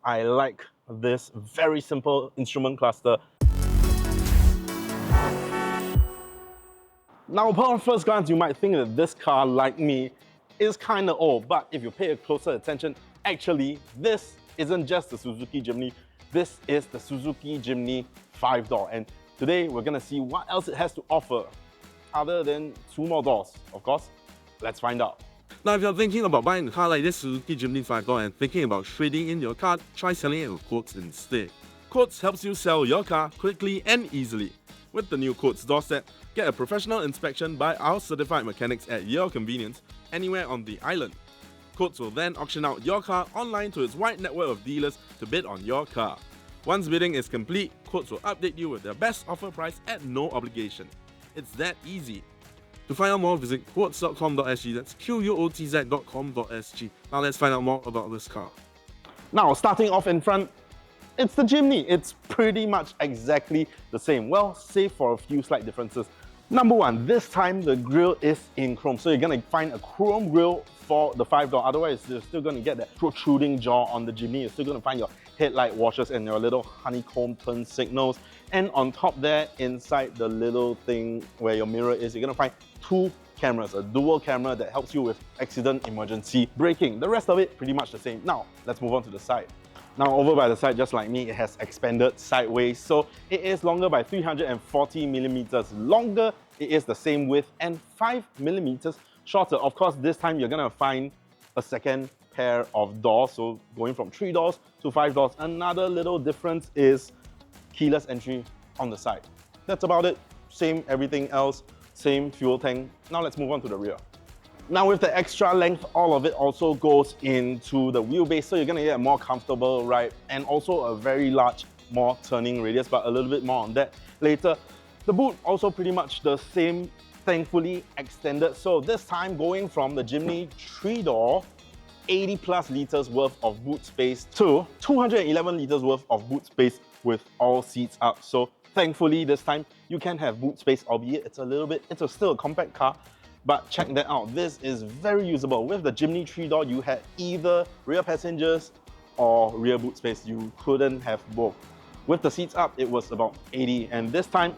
I like this very simple instrument cluster. Now, upon first glance, you might think that this car, like me, is kind of old, but if you pay a closer attention, actually, this isn't just the Suzuki Jimny, this is the Suzuki Jimny 5-door. And today, we're gonna see what else it has to offer, other than 2 more doors, of course. Let's find out. Now, if you're thinking about buying a car like this Suzuki Jimny 5-door and thinking about trading in your car, try selling it with Quotes instead. Quotes helps you sell your car quickly and easily. With the new Quotes doorstep, get a professional inspection by our certified mechanics at your convenience, anywhere on the island. Quotes will then auction out your car online to its wide network of dealers to bid on your car. Once bidding is complete, Quotes will update you with their best offer price at no obligation. It's that easy. To find out more, visit quotes.com.sg, that's quotz.com.sg. Now let's find out more about this car. Now, starting off in front, it's the Jimny. It's pretty much exactly the same. Well, save for a few slight differences. Number one, this time the grille is in chrome. So you're gonna find a chrome grille for the 5-door. Otherwise, you're still gonna get that protruding jaw on the Jimny. You're still gonna find your headlight washers and your little honeycomb turn signals. And on top there, inside the little thing where your mirror is, you're gonna find 2 cameras, a dual camera that helps you with accident emergency braking. The rest of it, pretty much the same. Now, let's move on to the side. Now, over by the side, just like me, it has expanded sideways, so it is longer by 340 millimeters longer. It is the same width and 5 millimeters shorter. Of course, this time you're gonna find a second pair of doors, so going from 3 doors to 5 doors. Another little difference is keyless entry on the side. That's about it. Same everything else, same fuel tank. Now let's move on to the rear. Now with the extra length, all of it also goes into the wheelbase, so you're gonna get a more comfortable ride and also a very large, more turning radius, but a little bit more on that later. The boot also pretty much the same, thankfully extended. So this time going from the Jimny 3-door, 80 plus liters worth of boot space to 211 liters worth of boot space with all seats up. So thankfully this time you can have boot space, albeit it's still a compact car. But check that out, this is very usable. With the Jimny 3-door, you had either rear passengers or rear boot space. You couldn't have both. With the seats up, it was about 80, and this time,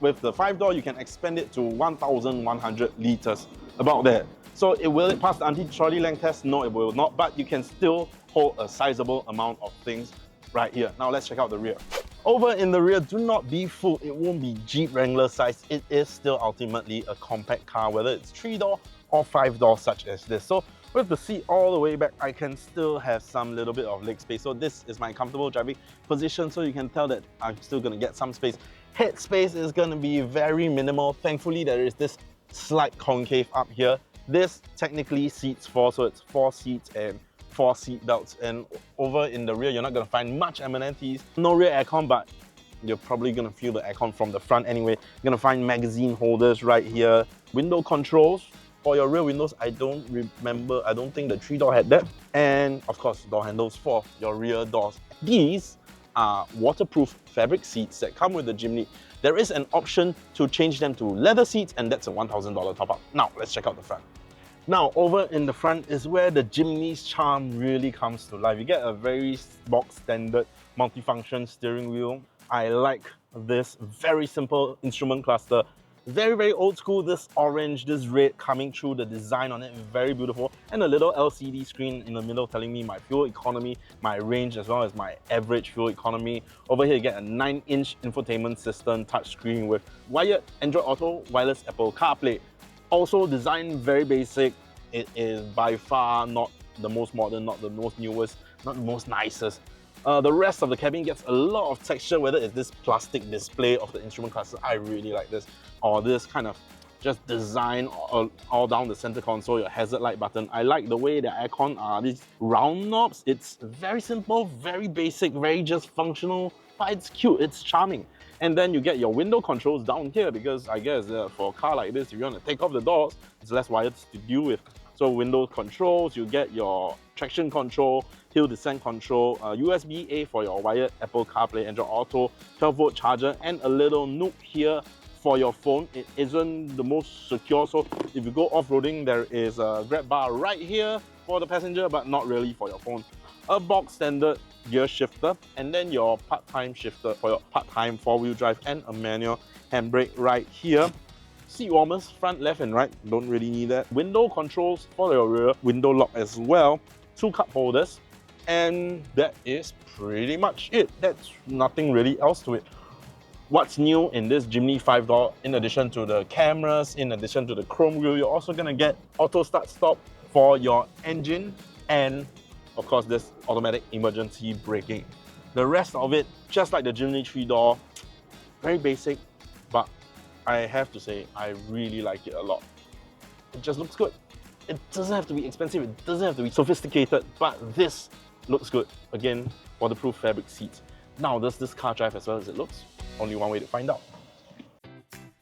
with the 5-door, you can expand it to 1,100 liters, about there. So will it pass the anti-trolley length test? No, it will not, but you can still hold a sizable amount of things right here. Now let's check out the rear. Over in the rear, do not be fooled, it won't be Jeep Wrangler size. It is still ultimately a compact car, whether it's 3-door or 5-door such as this. So with the seat all the way back, I can still have some little bit of leg space. So this is my comfortable driving position, so you can tell that I'm still gonna get some space. Head space is gonna be very minimal. Thankfully, there is this slight concave up here. This technically seats 4, so it's 4 seats and 4 seat belts, and over in the rear you're not going to find much amenities. No rear aircon, but you're probably going to feel the aircon from the front anyway. You're going to find magazine holders right here, window controls for your rear windows. I don't think the 3-door had that, and of course door handles for your rear doors. These are waterproof fabric seats that come with the Jimny. There is an option to change them to leather seats, and that's a $1,000 top up. Now let's check out the front. Now, over in the front is where the Jimny's charm really comes to life. You get a very box standard multifunction steering wheel. I like this very simple instrument cluster. Very, very old school. This orange, this red coming through, the design on it, very beautiful. And a little LCD screen in the middle telling me my fuel economy, my range, as well as my average fuel economy. Over here, you get a 9-inch infotainment system touchscreen with wired Android Auto, wireless Apple CarPlay. Also designed very basic. It is by far not the most modern, not the most newest, not the most nicest. The rest of the cabin gets a lot of texture, whether it's this plastic display of the instrument cluster, I really like this, or this kind of just design all down the center console, your hazard light button. I like the way the aircon are these round knobs. It's very simple, very basic, very just functional, but it's cute, it's charming. And then you get your window controls down here, because I guess for a car like this, if you want to take off the doors, it's less wires to deal with. So window controls, you get your traction control, hill descent control, USB-A for your wired Apple CarPlay, Android Auto, 12-volt charger, and a little nook here for your phone. It isn't the most secure, so if you go off-roading, there is a grab bar right here for the passenger, but not really for your phone. A box standard gear shifter, and then your part-time shifter for your part-time four-wheel drive, and a manual handbrake right here. Seat warmers, front, left and right, don't really need that. Window controls for your rear window lock as well. 2 cup holders, and that is pretty much it. That's nothing really else to it. What's new in this Jimny 5-door, in addition to the cameras, in addition to the chrome grille, you're also gonna get auto start stop for your engine, and of course this automatic emergency braking. The rest of it, just like the Jimny 3-door, very basic, but I have to say, I really like it a lot. It just looks good. It doesn't have to be expensive, it doesn't have to be sophisticated, but this looks good. Again, waterproof fabric seats. Now, does this car drive as well as it looks? Only one way to find out.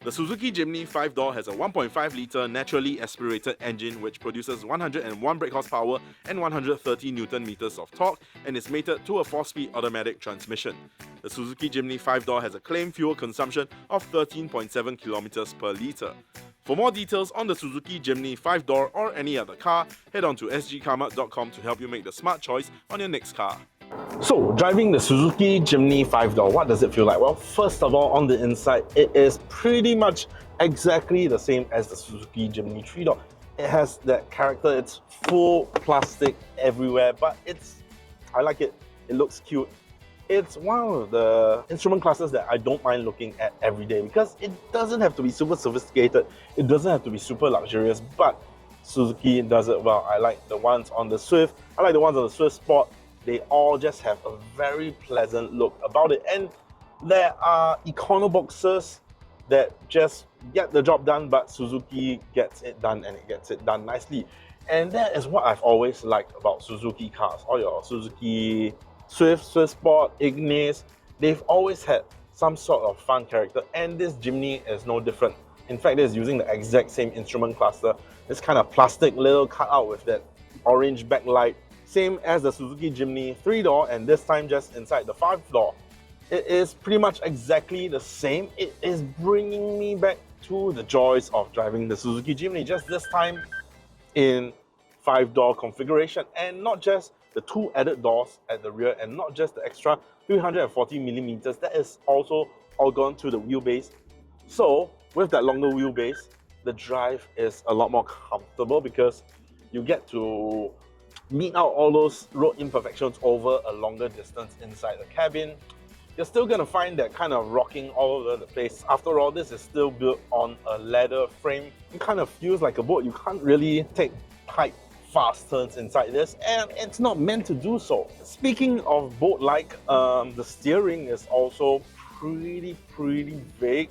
The Suzuki Jimny 5-door has a 1.5-litre naturally aspirated engine which produces 101 brake horsepower and 130 Nm of torque and is mated to a 4-speed automatic transmission. The Suzuki Jimny 5-door has a claimed fuel consumption of 13.7 km per litre. For more details on the Suzuki Jimny 5-door or any other car, head on to Sgcarmart.com to help you make the smart choice on your next car. So, driving the Suzuki Jimny 5-door, what does it feel like? Well, first of all, on the inside, it is pretty much exactly the same as the Suzuki Jimny 3-door. It has that character, it's full plastic everywhere, but I like it. It looks cute. It's one of the instrument classes that I don't mind looking at every day because it doesn't have to be super sophisticated, it doesn't have to be super luxurious, but Suzuki does it well. I like the ones on the Swift, I like the ones on the Swift Sport. They all just have a very pleasant look about it. And there are Econoboxes that just get the job done, but Suzuki gets it done and it gets it done nicely. And that is what I've always liked about Suzuki cars. All your Suzuki Swift, Swift Sport, Ignis, they've always had some sort of fun character, and this Jimny is no different. In fact, it's using the exact same instrument cluster, this kind of plastic little cutout with that orange backlight, same as the Suzuki Jimny 3-door, and this time just inside the 5-door. It is pretty much exactly the same. It is bringing me back to the joys of driving the Suzuki Jimny, just this time in 5-door configuration, and not just the 2 added doors at the rear, and not just the extra 340mm, that is also all gone to the wheelbase. So with that longer wheelbase, the drive is a lot more comfortable because you get to meet out all those road imperfections over a longer distance inside the cabin. You're still going to find that kind of rocking all over the place. After all, this is still built on a leather frame. It kind of feels like a boat. You can't really take tight, fast turns inside this, and it's not meant to do so. Speaking of boat-like, the steering is also pretty vague.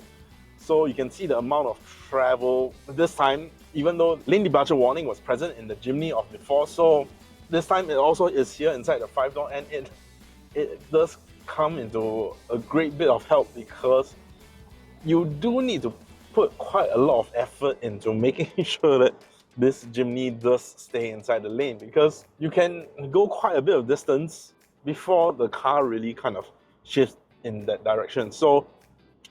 So you can see the amount of travel this time, even though lane departure warning was present in the Jimny of before. So this time it also is here inside the 5-door, and it does come into a great bit of help because you do need to put quite a lot of effort into making sure that this Jimny does stay inside the lane, because you can go quite a bit of distance before the car really kind of shifts in that direction. So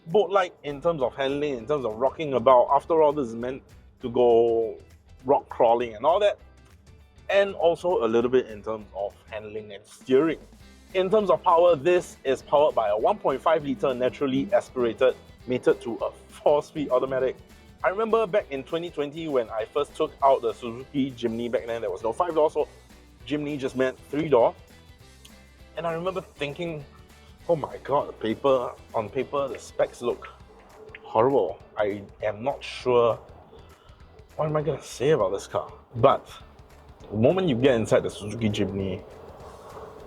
boat-like in terms of handling, in terms of rocking about. After all, this is meant to go rock crawling and all that, and also a little bit in terms of handling and steering. In terms of power, this is powered by a 1.5-litre naturally aspirated, mated to a 4-speed automatic. I remember back in 2020 when I first took out the Suzuki Jimny. Back then there was no 5-door, so Jimny just meant 3-door. And I remember thinking, oh my god, on paper the specs look horrible. I am not sure what am I going to say about this car. But the moment you get inside the Suzuki Jimny,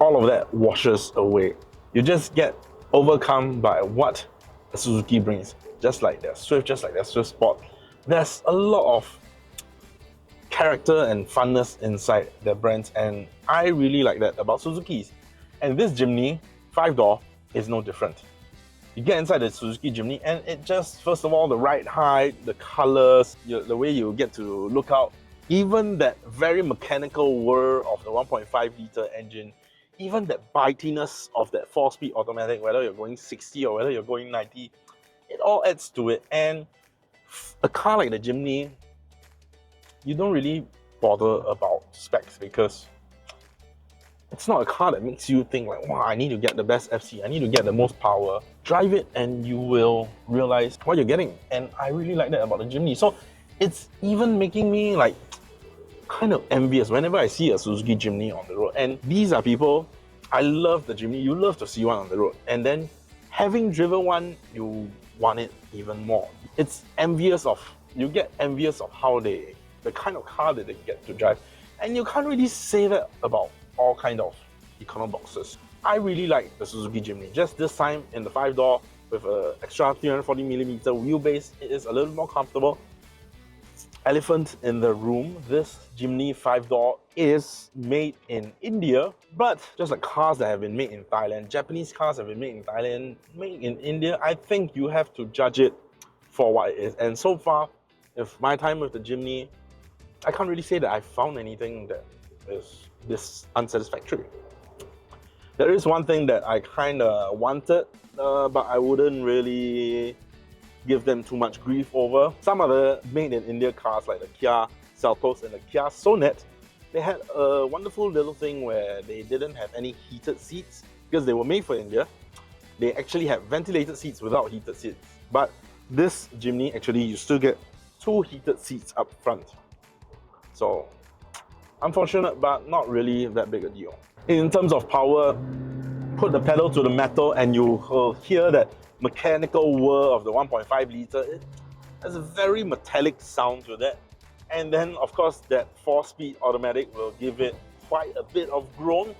all of that washes away. You just get overcome by what the Suzuki brings. Just like their Swift, just like their Swift Sport, there's a lot of character and funness inside their brands, and I really like that about Suzuki's. And this Jimny 5-door is no different. You get inside the Suzuki Jimny and it just, first of all, the ride height, the colors, the way you get to look out, even that very mechanical whir of the 1.5-litre engine, even that bitiness of that 4-speed automatic, whether you're going 60 or whether you're going 90, it all adds to it. And a car like the Jimny, you don't really bother about specs because It's not a car that makes you think like, wow, I need to get the best FC, I need to get the most power. Drive it and you will realize what you're getting. And I really like that about the Jimny. So it's even making me like kind of envious whenever I see a Suzuki Jimny on the road. And these are people, I love the Jimny, you love to see one on the road. And then having driven one, you want it even more. It's envious of, you get envious of how the kind of car that they get to drive. And you can't really say that about all kind of econo boxes. I really like the Suzuki Jimny. Just this time in the 5-door with an extra 340mm wheelbase, it is a little more comfortable. Elephant in the room, this Jimny 5-door is made in India, but just like cars that have been made in Thailand, Japanese cars have been made in Thailand, made in India, I think you have to judge it for what it is. And so far, if my time with the Jimny, I can't really say that I found anything that is this unsatisfactory. There is one thing that I kind of wanted, but I wouldn't really give them too much grief over. Some other made in India cars like the Kia Seltos and the Kia Sonet, they had a wonderful little thing where they didn't have any heated seats because they were made for India. They actually have ventilated seats without heated seats. But this Jimny, actually, you still get 2 heated seats up front. So, unfortunate, but not really that big a deal. In terms of power, put the pedal to the metal and you will hear that mechanical whir of the 1.5 litre. It has a very metallic sound to that. And then, of course, that 4-speed automatic will give it quite a bit of groan.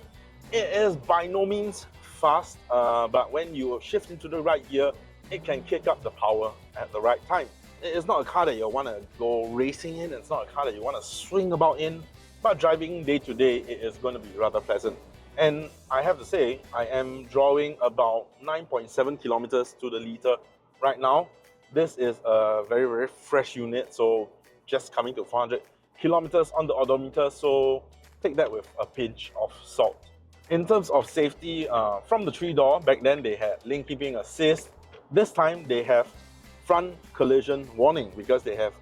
It is by no means fast, but when you shift into the right gear, it can kick up the power at the right time. It's not a car that you want to go racing in, it's not a car that you want to swing about in, but driving day to day, it is going to be rather pleasant. And I have to say, I am drawing about 9.7 kilometers to the litre right now. This is a very, very fresh unit, so just coming to 400 kilometers on the odometer, so take that with a pinch of salt. In terms of safety, from the 3-door, back then they had lane keeping assist. This time they have front collision warning because they have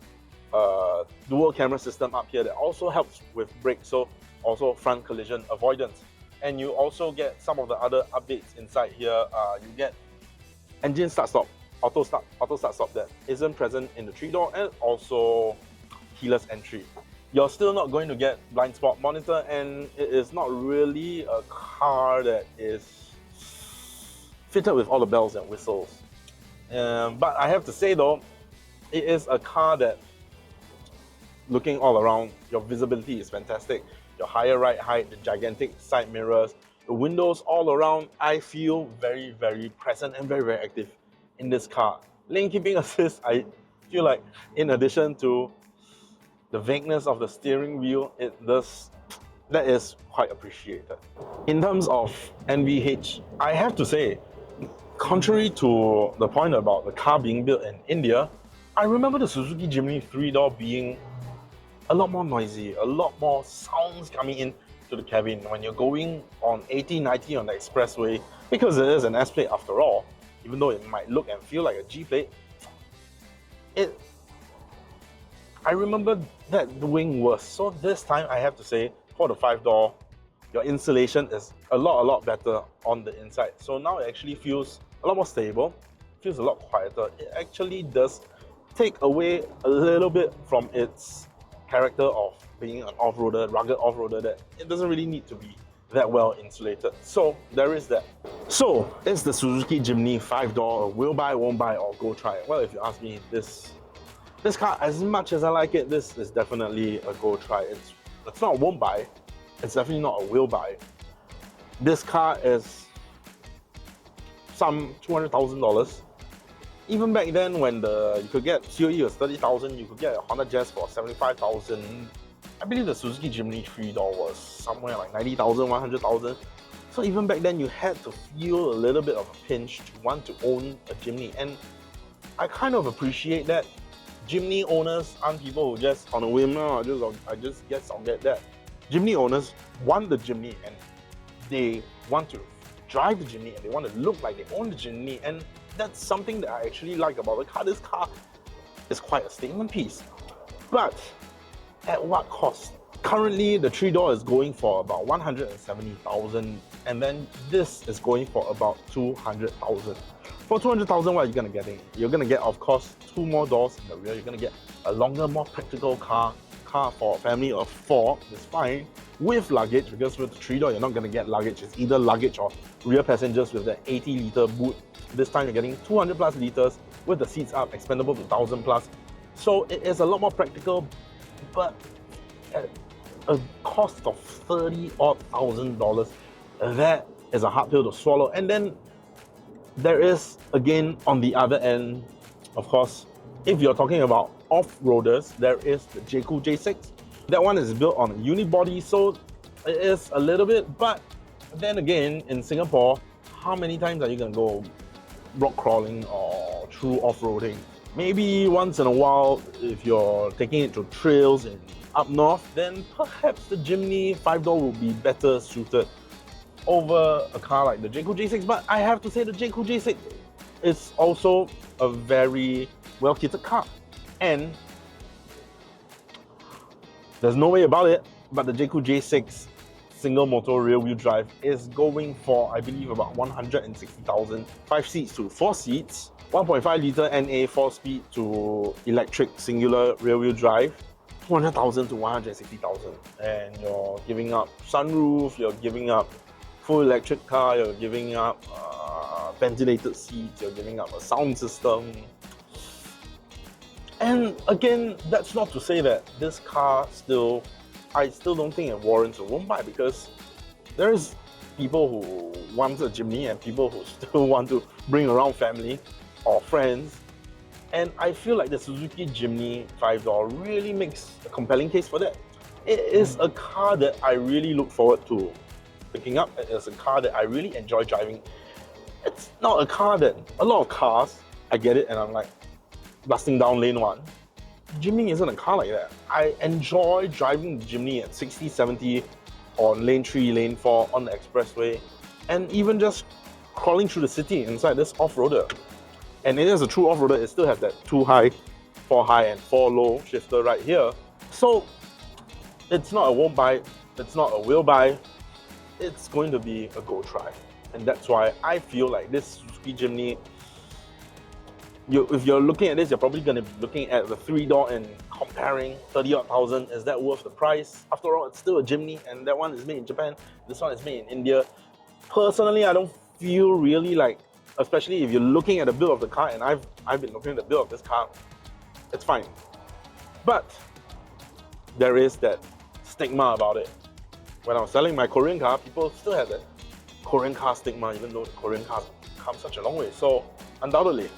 a dual camera system up here that also helps with brakes, so also front collision avoidance. And you also get some of the other updates inside here. You get engine start-stop, auto start-stop that isn't present in the 3-door, and also keyless entry. You're still not going to get blind spot monitor, and it is not really a car that is fitted with all the bells and whistles. But I have to say though, it is a car that, looking all around, your visibility is fantastic. Your higher ride height, the gigantic side mirrors, the windows all around, I feel very, very present and very, very active in this car. Lane keeping assist, I feel like in addition to the vagueness of the steering wheel, that is quite appreciated. In terms of NVH, I have to say, contrary to the point about the car being built in India, I remember the Suzuki Jimny 3-door being a lot more noisy, a lot more sounds coming in to the cabin when you're going on 80, 90 on the expressway, because it is an S plate after all. Even though it might look and feel like a G plate, I remember that doing worse. So this time I have to say, for the 5-door, your insulation is a lot better on the inside. So now it actually feels a lot more stable, feels a lot quieter. It actually does take away a little bit from its character of being an off-roader, rugged off-roader, that it doesn't really need to be that well insulated. So there is that. So is the Suzuki Jimny 5-door a will buy, won't buy, or go try it? Well, if you ask me, this car, as much as I like it, this is definitely a go try. It's not a won't buy, it's definitely not a will buy. This car is some $200,000. Even back then, when you could get COE was 30,000, you could get a Honda Jazz for 75,000. I believe the Suzuki Jimny 3-door was somewhere like 90,000, 100,000. So even back then, you had to feel a little bit of a pinch to want to own a Jimny, and I kind of appreciate that. Jimny owners aren't people who just on a whim, no, I just guess I'll get that. Jimny owners want the Jimny and they want to drive the Jimny and they want to look like they own the Jimny, and that's something that I actually like about the car. This car is quite a statement piece. But at what cost? Currently, the 3-door is going for about 170,000, and then this is going for about 200,000. For 200,000, what are you gonna get in? You're gonna get, of course, 2 more doors in the rear. You're gonna get a longer, more practical car for a family of 4 is fine with luggage, because with the 3-door, you're not gonna get luggage. It's either luggage or rear passengers with the 80-liter boot. This time, you're getting 200 plus liters with the seats up, expandable to 1,000 plus. So it is a lot more practical, but at a cost of $30,000, that is a hard pill to swallow. And then there is, again, on the other end, of course, if you're talking about off-roaders, there is the Jayco J6. That one is built on a unibody, so it is a little bit, but then again, in Singapore, how many times are you gonna go rock crawling or through off-roading? Maybe once in a while, if you're taking it to trails in up north, then perhaps the Jimny 5-door will be better suited over a car like the Jayco J6. But I have to say the Jayco J6 is also a very well-kitted car. And there's no way about it, but the Jayco J6 single motor rear wheel drive is going for, I believe, about 160,000. 5 seats to 4 seats, 1.5 litre NA 4-speed to electric singular rear wheel drive, 200,000 to 160,000. And you're giving up sunroof, you're giving up full electric car, you're giving up ventilated seats, you're giving up a sound system. And again, that's not to say that this car I still don't think it warrants a home buy, because there's people who want a Jimny and people who still want to bring around family or friends. And I feel like the Suzuki Jimny 5-door really makes a compelling case for that. It is a car that I really look forward to picking up. It is a car that I really enjoy driving. It's not a car that, a lot of cars, I get it and I'm like blasting down lane 1. Jimny isn't a car like that. I enjoy driving the Jimny at 60, 70 on lane 3, lane 4 on the expressway, and even just crawling through the city inside this off-roader. And it is a true off-roader. It still has that 2 high, 4 high and 4 low shifter right here. So it's not a won't buy, it's not a will buy, it's going to be a go try. And that's why I feel like this Suzuki Jimny, if you're looking at this, you're probably going to be looking at the 3-door and comparing 30,000. Is that worth the price? After all, it's still a Jimny, and that one is made in Japan. This one is made in India. Personally, I don't feel really like, especially if you're looking at the build of the car, and I've been looking at the build of this car, it's fine. But there is that stigma about it. When I was selling my Korean car, people still had that Korean car stigma, even though the Korean cars come such a long way. So undoubtedly.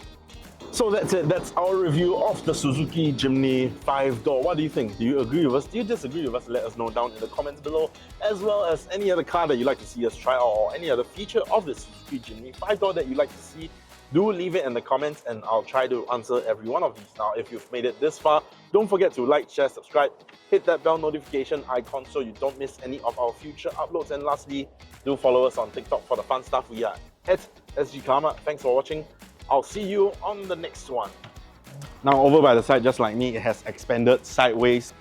So that's it. That's our review of the Suzuki Jimny 5-door. What do you think? Do you agree with us? Do you disagree with us? Let us know down in the comments below, as well as any other car that you'd like to see us try out, or any other feature of the Suzuki Jimny 5-door that you'd like to see. Do leave it in the comments and I'll try to answer every one of these. Now, if you've made it this far, don't forget to like, share, subscribe, hit that bell notification icon so you don't miss any of our future uploads. And lastly, do follow us on TikTok for the fun stuff. We are at Sgcarmart. Thanks for watching. I'll see you on the next one. Now over by the side, just like me, it has expanded sideways.